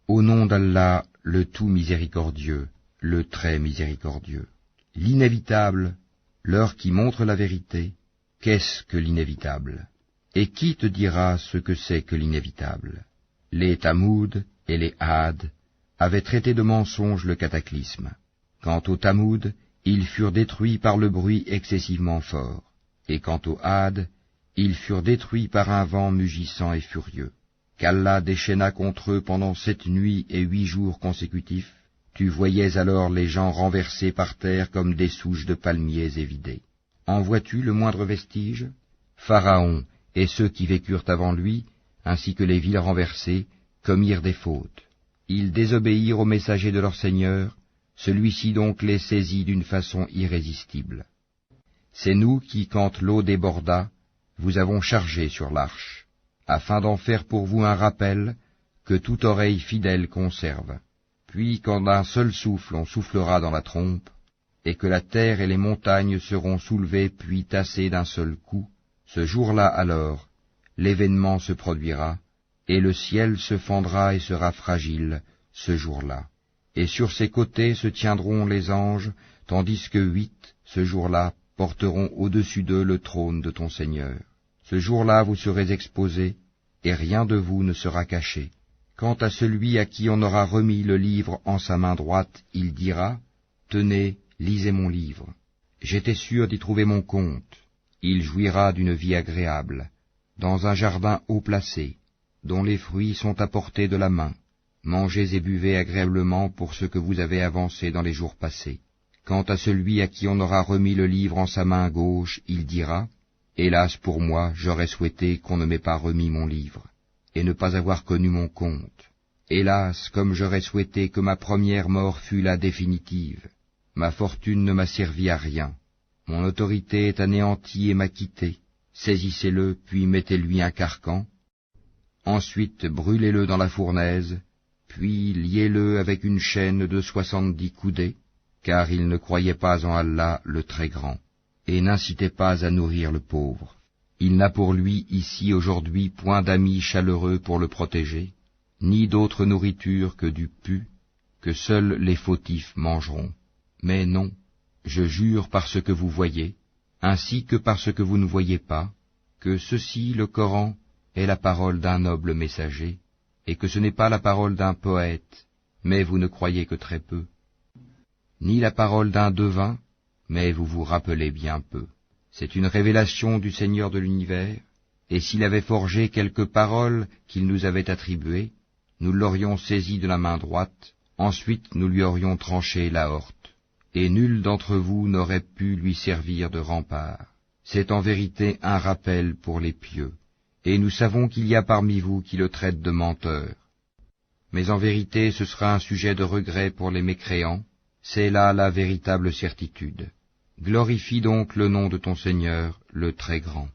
Au nom d'Allah, le tout miséricordieux, le très miséricordieux. L'inévitable, l'heure qui montre la vérité, qu'est-ce que l'inévitable? Et qui te dira ce que c'est que l'inévitable? Les Tamoud et les Had avaient traité de mensonge le cataclysme. Quant aux Tamoud, ils furent détruits par le bruit excessivement fort, et quant aux Had, ils furent détruits par un vent mugissant et furieux, qu'Allah déchaîna contre eux pendant 7 nuits et 8 jours consécutifs. Tu voyais alors les gens renversés par terre comme des souches de palmiers évidées. En vois-tu le moindre vestige? Pharaon et ceux qui vécurent avant lui, ainsi que les villes renversées, commirent des fautes. Ils désobéirent au messager de leur Seigneur, celui-ci donc les saisit d'une façon irrésistible. C'est nous qui, quand l'eau déborda, vous avons chargé sur l'arche, afin d'en faire pour vous un rappel que toute oreille fidèle conserve. Puis quand d'un seul souffle on soufflera dans la trompe, et que la terre et les montagnes seront soulevées puis tassées d'un seul coup, ce jour-là alors, l'événement se produira, et le ciel se fendra et sera fragile, ce jour-là. Et sur ses côtés se tiendront les anges, tandis que 8, ce jour-là, porteront au-dessus d'eux le trône de ton Seigneur. Ce jour-là vous serez exposés, et rien de vous ne sera caché. Quant à celui à qui on aura remis le livre en sa main droite, il dira, « Tenez, lisez mon livre. J'étais sûr d'y trouver mon compte. » Il jouira d'une vie agréable, dans un jardin haut placé, dont les fruits sont à portée de la main. Mangez et buvez agréablement pour ce que vous avez avancé dans les jours passés. Quant à celui à qui on aura remis le livre en sa main gauche, il dira, « Hélas pour moi, j'aurais souhaité qu'on ne m'ait pas remis mon livre, et ne pas avoir connu mon compte. Hélas, comme j'aurais souhaité que ma première mort fût la définitive. Ma fortune ne m'a servi à rien. Mon autorité est anéantie et m'a quitté. Saisissez-le, puis mettez-lui un carcan. Ensuite brûlez-le dans la fournaise, puis liez-le avec une chaîne de 70 coudées, car il ne croyait pas en Allah le Très-Grand, et n'incitez pas à nourrir le pauvre. Il n'a pour lui ici aujourd'hui point d'amis chaleureux pour le protéger, ni d'autre nourriture que du pu, que seuls les fautifs mangeront. Mais non, je jure par ce que vous voyez, ainsi que par ce que vous ne voyez pas, que ceci, le Coran, est la parole d'un noble messager, et que ce n'est pas la parole d'un poète, mais vous ne croyez que très peu, ni la parole d'un devin, mais vous vous rappelez bien peu. C'est une révélation du Seigneur de l'univers, et s'il avait forgé quelques paroles qu'il nous avait attribuées, nous l'aurions saisi de la main droite, ensuite nous lui aurions tranché l'aorte, et nul d'entre vous n'aurait pu lui servir de rempart. C'est en vérité un rappel pour les pieux, et nous savons qu'il y a parmi vous qui le traitent de menteur. Mais en vérité ce sera un sujet de regret pour les mécréants, c'est là la véritable certitude. Glorifie donc le nom de ton Seigneur, le Très-Grand.